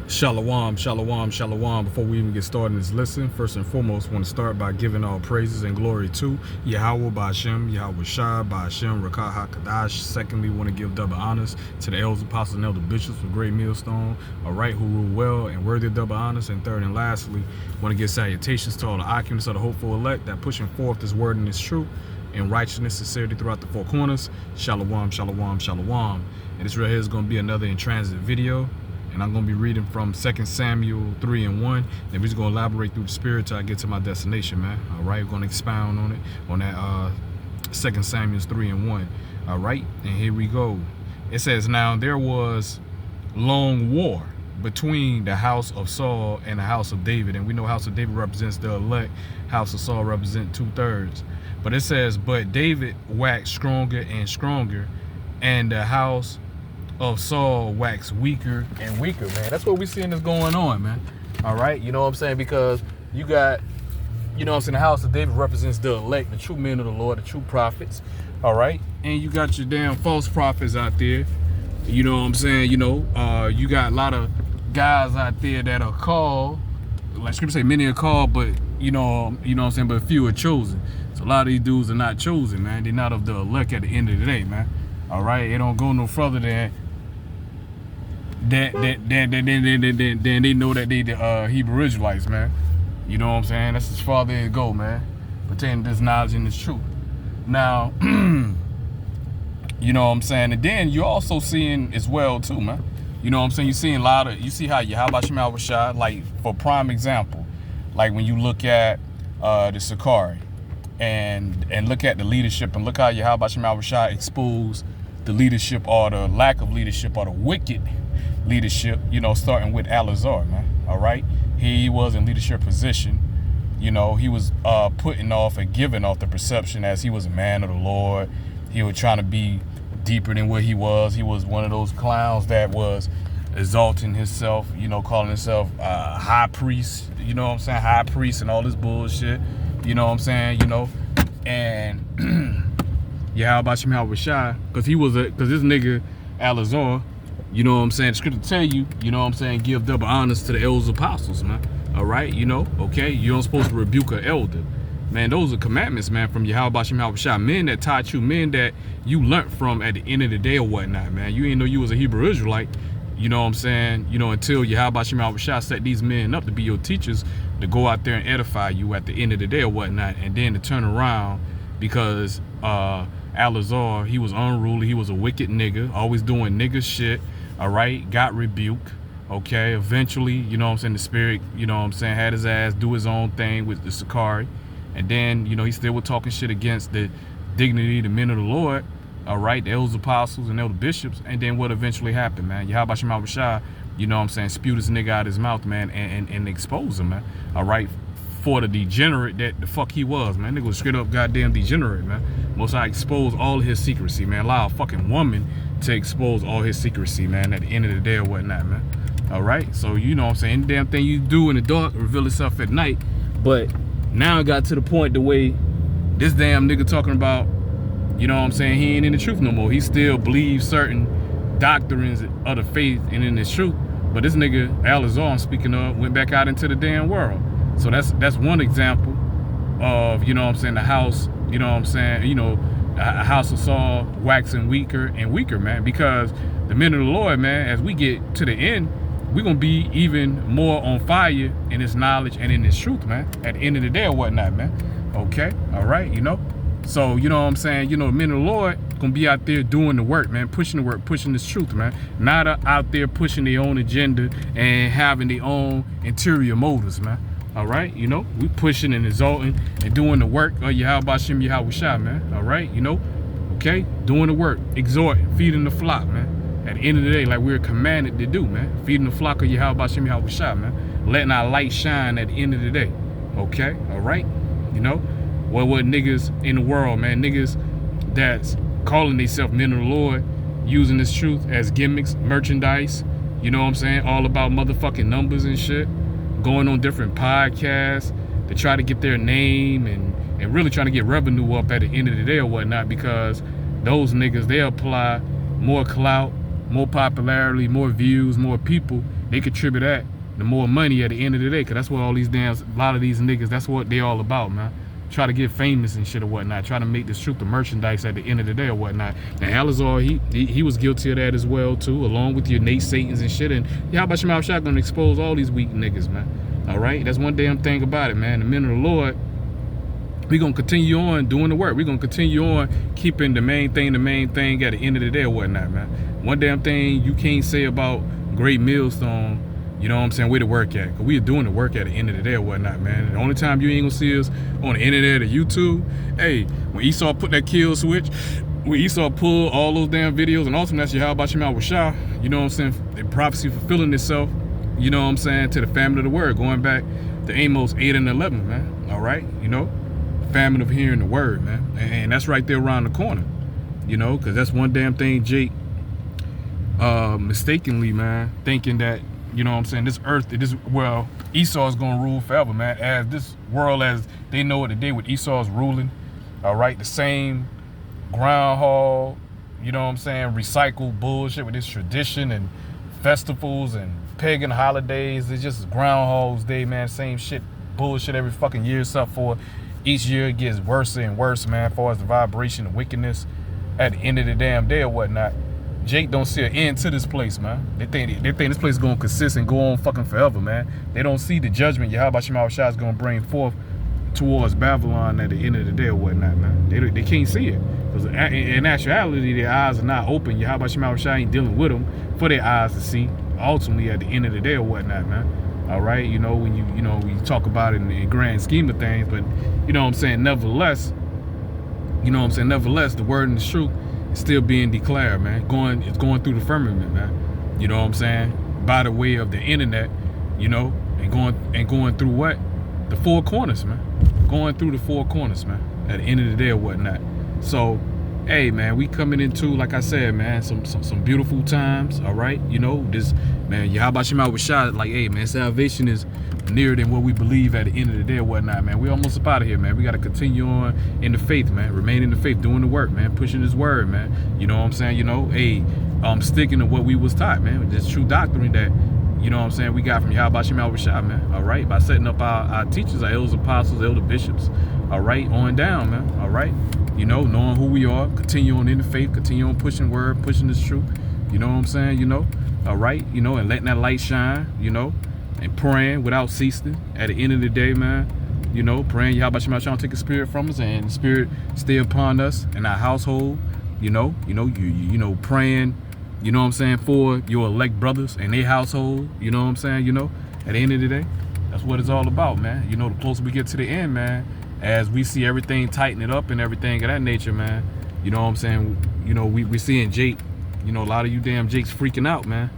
Shalom, shalom, shalom. Before we even get started in this lesson, first and foremost, I want to start by giving all praises and glory to Yahawah, bahasham, Yahawashi, bahasham, Rakah HaKadash. Secondly, want to give double honors to the Elders Apostles and Elder Bishops of Great Millstone, all right, who rule well and worthy of double honors. And third and lastly, want to give salutations to all the occupants of the hopeful elect that pushing forth this word and this truth in righteousness, sincerity throughout the four corners. Shalom, shalom, shalom. And this right here is going to be another in transit video. And I'm going to be reading from 2 Samuel 3 and 1. And we're just going to elaborate through the spirit till I get to my destination, man. All right, we're going to expound on it, on that 2 Samuel 3 and 1. All right, and here we go. It says, now there was long war between the house of Saul and the house of David. And we know house of David represents the elect. House of Saul represents 2/3. But it says, but David waxed stronger and stronger, and the house of Saul waxed weaker and weaker, man. That's what we're seeing is going on, man. All right, you know what I'm saying? Because you got, you know what I'm saying, the house of David represents the elect, the true men of the Lord, the true prophets. All right, and you got your damn false prophets out there. You know what I'm saying? You know, you got a lot of guys out there that are called, like Scripture say, many are called, but you know what I'm saying, but few are chosen. So a lot of these dudes are not chosen, man. They're not of the elect at the end of the day, man. All right, it don't go no further than then they know that they the Hebrew Israelites, man. You know what I'm saying? That's as far as they go, man. Pertaining to this knowledge and this truth. Now, you know what I'm saying? And then you're also seeing as well too, man. You know what I'm saying? You're seeing a lot of, you see how Yahawashi, like for prime example, like when you look at the Sakari and look at the leadership and look how Yahawashi exposed the leadership or the lack of leadership or the wicked leadership, you know, starting with Eleazar, man. All right, he was in leadership position. You know, he was putting off and giving off the perception as he was a man of the Lord. He was trying to be deeper than what he was. He was one of those clowns that was exalting himself, you know, calling himself high priest, you know what I'm saying, high priest and all this bullshit, you know what I'm saying, you know. And yeah, how about Yahawashi? Because this nigga Eleazar, you know what I'm saying, the scripture tell you, you know what I'm saying, give double honors to the elders apostles, man. All right, you know, okay, you don't supposed to rebuke an elder, man. Those are commandments, man, from Yahawashi, men that taught you, men that you learned from at the end of the day or whatnot, man. You didn't know you was a Hebrew Israelite, you know what I'm saying, you know, until Yahawashi set these men up to be your teachers, to go out there and edify you at the end of the day or whatnot, and then to turn around because Eleazar, he was unruly, he was a wicked nigga, always doing nigga shit. All right, got rebuked. Okay, eventually, you know what I'm saying, the spirit, you know what I'm saying, had his ass do his own thing with the Sakari. And then, you know, he still was talking shit against the dignity of the men of the Lord. All right, the elders apostles and elder bishops. And then what eventually happened, man? Yahawashi, you know what I'm saying, spewed this nigga out his mouth, man, and exposed him, man. All right, for the degenerate that the fuck he was, man. Nigga was straight up goddamn degenerate, man. Most I exposed all of his secrecy, man. Allow a fucking woman to expose all his secrecy, man, at the end of the day or whatnot, man. All right, so you know what I'm saying, any damn thing you do in the dark reveal itself at night. But now it got to the point the way this damn nigga talking about, you know what I'm saying, he ain't in the truth no more. He still believes certain doctrines of the faith and in this truth. But this nigga, Eleazar, I'm speaking of, went back out into the damn world. So that's one example of, you know what I'm saying, the house, you know what I'm saying, you know, a house of Saul waxing weaker and weaker, man, because the men of the Lord, man, as we get to the end, we're going to be even more on fire in this knowledge and in this truth, man, at the end of the day or whatnot, man. Okay, all right, you know. So, you know what I'm saying, you know, the men of the Lord going to be out there doing the work, man, pushing the work, pushing this truth, man. Not out there pushing their own agenda and having their own interior motives, man. All right, you know, we pushing and exalting and doing the work of Yahawashi, man. All right, you know, okay, doing the work, exhorting, feeding the flock, man. At the end of the day, like we're commanded to do, man. Feeding the flock of Yahawashi, man. Letting our light shine at the end of the day. Okay, all right, you know, what niggas in the world, man, niggas that's calling themselves men of the Lord, using this truth as gimmicks, merchandise, you know what I'm saying, all about motherfucking numbers and shit. Going on different podcasts to try to get their name and really trying to get revenue up at the end of the day or whatnot, because those niggas, they apply more clout, more popularity, more views, more people they contribute that the more money at the end of the day, because that's what all these a lot of these niggas, that's what they all about, man. Try to get famous and shit or whatnot. Try to make this truth the merchandise at the end of the day or whatnot. Now, Alizar, he was guilty of that as well, too, along with your Nate Satans and shit. And Yahawashi Shot gonna expose all these weak niggas, man. All right? That's one damn thing about it, man. The men of the Lord, we gonna continue on doing the work. We gonna continue on keeping the main thing at the end of the day or whatnot, man. One damn thing you can't say about Great Millstone, you know what I'm saying, where the work at. Cause we are doing the work at the end of the day or whatnot, man. The only time you ain't gonna see us on the internet or YouTube, hey, when Esau put that kill switch, when Esau pulled all those damn videos, and also that's Yahawashi Shah, you know what I'm saying, the prophecy fulfilling itself, you know what I'm saying, to the family of the word, going back to Amos 8 and 11, man. All right, you know, famine of hearing the word, man. And that's right there around the corner, you know, because that's one damn thing Jake mistakenly, man, thinking that, you know what I'm saying, this earth, well, Esau is going to rule forever, man. As this world as they know it today, with Esau's ruling, all right, the same groundhog, you know what I'm saying, recycled bullshit with this tradition and festivals and pagan holidays. It's just Groundhog's Day, man. Same shit, bullshit every fucking year, except for each year it gets worse and worse, man, as far as the vibration and wickedness at the end of the damn day or whatnot. Jake don't see an end to this place, man. They think this place is gonna consist and go on fucking forever, man. They don't see the judgment Yahawashi Shah is gonna bring forth towards Babylon at the end of the day or whatnot, man. They can't see it. Because in actuality, their eyes are not open. Yahawashi Shah ain't dealing with them for their eyes to see, ultimately at the end of the day or whatnot, man. All right, you know, when you talk about it in the grand scheme of things, but you know what I'm saying, nevertheless, the word and the truth is still being declared, man. It's going through the firmament, man. You know what I'm saying? By the way of the internet, you know, and going through what? The four corners, man. Going through the four corners, man, at the end of the day or whatnot. So, hey, man, we coming into, like I said, man, some beautiful times, all right? You know, this, man, Yahawashi Shah, like, hey, man, salvation is nearer than what we believe at the end of the day or whatnot, man. We almost up out of here, man. We got to continue on in the faith, man. Remain in the faith, doing the work, man. Pushing this word, man. You know what I'm saying? You know, hey, sticking to what we was taught, man. This true doctrine that, you know what I'm saying, we got from Yahawashi Shah, man. All right? By setting up our teachers, our elders, apostles, elder bishops, all right? On down, man. All right? You know, knowing who we are, continue on in the faith, continue on pushing word, pushing this truth. You know what I'm saying? You know, all right? You know, and letting that light shine, you know, and praying without ceasing at the end of the day, man. You know, praying Yahawashi Shah take the spirit from us and the spirit stay upon us and our household. You know, praying, you know what I'm saying, for your elect brothers and their household. You know what I'm saying? You know, at the end of the day, that's what it's all about, man. You know, the closer we get to the end, man, as we see everything tighten it up and everything of that nature, man. You know what I'm saying? You know, we seeing Jake, you know, a lot of you damn Jakes freaking out, man.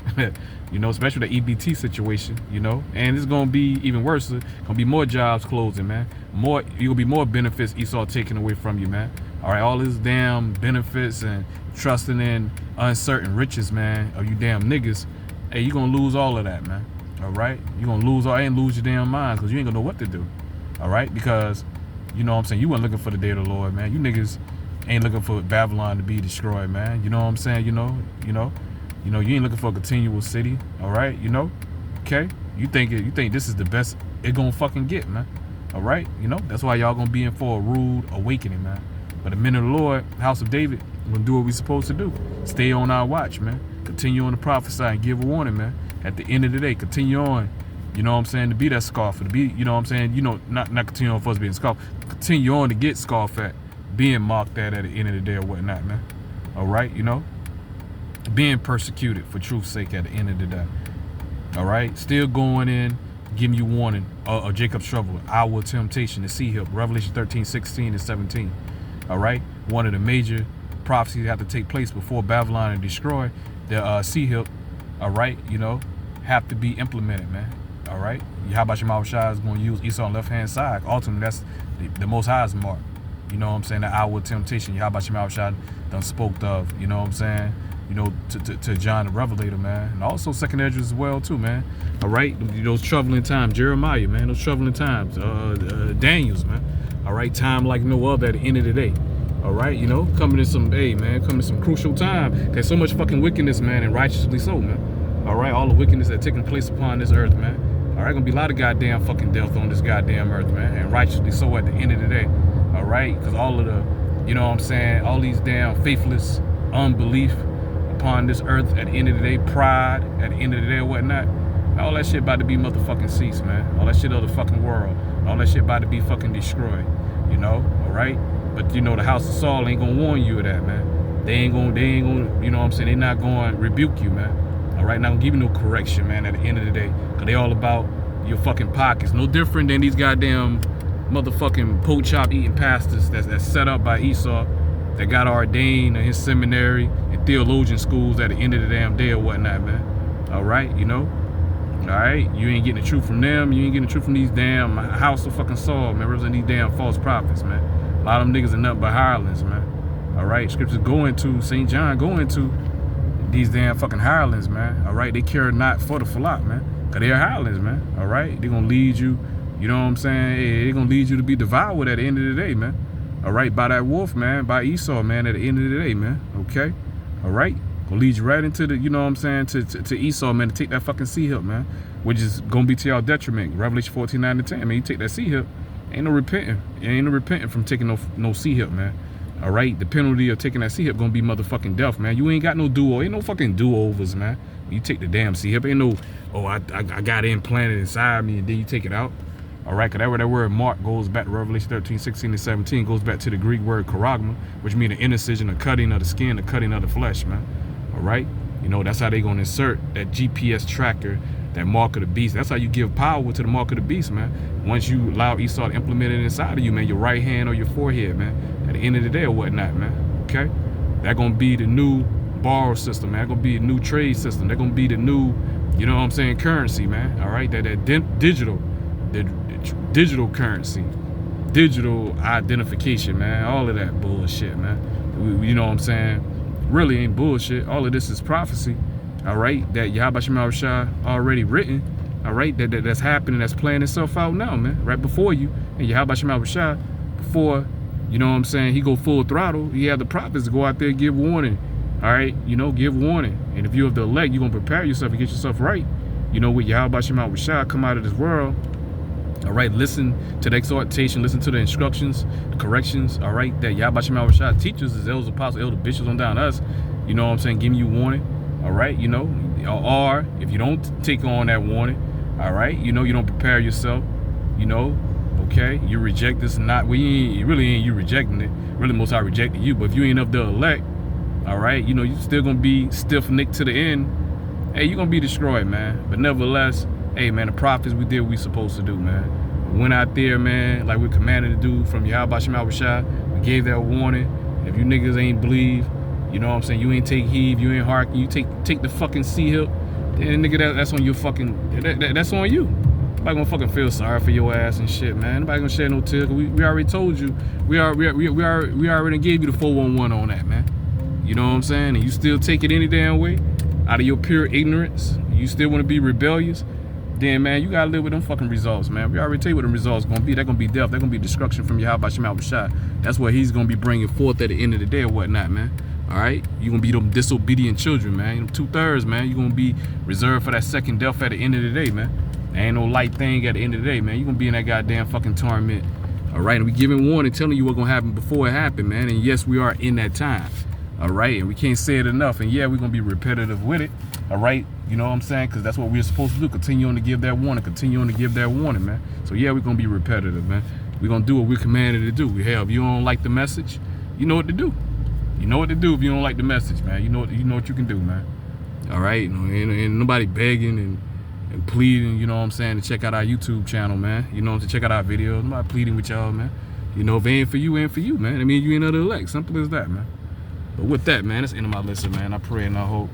You know, especially the EBT situation, you know. And it's going to be even worse. There's going to be more jobs closing, man. You're going to be more benefits Esau taken away from you, man. All right, all his damn benefits and trusting in uncertain riches, man, of you damn niggas. Hey, you're going to lose all of that, man. All right? You're going to lose your damn minds because you ain't going to know what to do. All right? Because, you know what I'm saying, you weren't looking for the day of the Lord, man. You niggas ain't looking for Babylon to be destroyed, man. You know what I'm saying? You know, you ain't looking for a continual city, all right? You know, okay? You think this is the best it gonna fucking get, man. All right? You know, that's why y'all gonna be in for a rude awakening, man. But the men of the Lord, House of David, gonna do what we supposed to do. Stay on our watch, man. Continue on to prophesy and give a warning, man. At the end of the day, continue on, you know what I'm saying, to be that scoffer, to be, you know what I'm saying, you know, not continue on for us being scoffed. Continue on to get scoffed at, being mocked at the end of the day or whatnot, man. All right, you know? Being persecuted for truth's sake at the end of the day. All right? Still going in, giving you warning of Jacob's trouble, our temptation, the sea hill, Revelation 13, 16, and 17. All right? One of the major prophecies that have to take place before Babylon and destroy the sea hill, all right, you know, have to be implemented, man. All right? Yahawashi Shah is going to use Esau on the left-hand side. Ultimately, that's the Most High's mark. You know what I'm saying? The hour temptation, Yahawashi Shah done spoke of, you know what I'm saying? You know, to John the Revelator, man. And also second Ezra as well, too, man. All right? Those troubling times. Jeremiah, man. Those troubling times. Daniels, man. All right? Time like no other at the end of the day. All right? You know, coming in some crucial time. There's so much fucking wickedness, man, and righteously so, man. All right, all the wickedness that taking place upon this earth, man. All right, gonna be a lot of goddamn fucking death on this goddamn earth, man, and righteously so at the end of the day. All right, because all of the, you know what I'm saying, all these damn faithless unbelief upon this earth at the end of the day, pride at the end of the day or whatnot, all that shit about to be motherfucking ceased, man. All that shit of the fucking world, all that shit about to be fucking destroyed, you know. All right, but you know the house of Saul ain't gonna warn you of that, man. They ain't gonna, you know what I'm saying, they not gonna rebuke you, man. All right, not gonna give you no correction, man, at the end of the day, because they all about your fucking pockets. No different than these goddamn motherfucking pork chop eating pastors that's set up by Esau, that got ordained in his seminary and theologian schools at the end of the damn day or whatnot, man. All right, you know? All right, you ain't getting the truth from them. You ain't getting the truth from these damn house of fucking Saul, man. Representing these damn false prophets, man. A lot of them niggas are nothing but hirelings, man. All right, scriptures go into, St. John go into these damn fucking hirelings, man. All right, they care not for the flock, man. Because they're hirelings, man. All right, they're going to lead you, you know what I'm saying? They're going to lead you to be devoured at the end of the day, man. All right, by that wolf, man, by Esau, man, at the end of the day, man. Okay? All right? Gonna lead you right into the, you know what I'm saying, to Esau, man, to take that fucking C-hip, man, which is gonna be to your detriment. Revelation 14:9-10, man, you take that C-hip, ain't no repenting. Ain't no repenting from taking no C-hip, man. All right? The penalty of taking that C-hip gonna be motherfucking death, man. You ain't got no ain't no fucking do-overs, man. You take the damn C-hip, ain't no, oh, I got it implanted inside me and then you take it out. All right, because that word mark goes back to Revelation 13:16-17, goes back to the Greek word charagma, which means the incision, the cutting of the skin, the cutting of the flesh, man. All right, you know, that's how they gonna insert that GPS tracker, that mark of the beast. That's how you give power to the mark of the beast, man. Once you allow Esau to implement it inside of you, man, your right hand or your forehead, man, at the end of the day or whatnot, man. Okay, that gonna be the new borrow system, man. That gonna be a new trade system. That gonna be the new, you know what I'm saying, currency, man. All right, that digital currency, digital identification, man. All of that bullshit, man. You know what I'm saying? Really ain't bullshit. All of this is prophecy. All right, that Yahawashi already written. All right, that's happening. That's playing itself out now, man. Right before you, and Yahawashi before, you know what I'm saying, he go full throttle. He had the prophets go out there and give warning. All right, you know, give warning. And if you're of the elect, you're gonna prepare yourself and get yourself right. You know, with Yahawashi come out of this world. All right, listen to the exhortation, listen to the instructions, the corrections, all right, that Yahawashi teaches as elders, apostles, elder bishops on down to us, you know what I'm saying, giving you warning, all right, you know, or if you don't take on that warning, all right, you know, you don't prepare yourself, you know, okay, you reject this, it really ain't you rejecting it, really most High rejected you, but if you ain't of the elect, all right, you know, you still gonna be stiff-necked to the end, hey, you're gonna be destroyed, man, but nevertheless, hey, man, the prophets, we did what we supposed to do, man. We went out there, man, like we commanded to do from Yahawashi. We gave that warning. If you niggas ain't believe, you know what I'm saying, you ain't take heed, you ain't hearken, you take the fucking C-hip, then nigga, that's on your fucking, that's on you. Nobody gonna fucking feel sorry for your ass and shit, man. Nobody gonna shed no tears. We already told you. We already gave you the 411 on that, man. You know what I'm saying? And you still take it any damn way out of your pure ignorance. You still want to be rebellious. Then, man, you gotta live with them fucking results, man. We already tell you what the results gonna be. They're gonna be death. They're gonna be destruction from Yahawashi. That's what he's gonna be bringing forth at the end of the day or whatnot, man. All right, you gonna be them disobedient children, man. 2/3, man. You gonna be reserved for that second death at the end of the day, man. There ain't no light thing at the end of the day, man. You gonna be in that goddamn fucking torment. All right, and we giving warning, telling you what's gonna happen before it happened, man. And yes, we are in that time. All right, and we can't say it enough. And yeah, we're gonna be repetitive with it. All right, you know what I'm saying? Because that's what we're supposed to do. Continue on to give that warning. Continue on to give that warning, man. So yeah, we're gonna be repetitive, man. We're gonna do what we're commanded to do. Hell, if you don't like the message, you know what to do. You know what to do if you don't like the message, man. You know what you can do, man. All right, ain't nobody begging and pleading, you know what I'm saying, to check out our YouTube channel, man. You know, to check out our videos. Nobody pleading with y'all, man. You know, if it ain't for you, it ain't for you, man. I mean, you ain't of the elect. Simple as that, man. But with that, man, that's the end of my lesson, man. I pray and I hope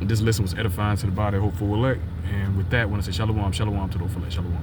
this lesson was edifying to the body, hopeful elect. And with that, I want to say shalom to the elect. Shalom.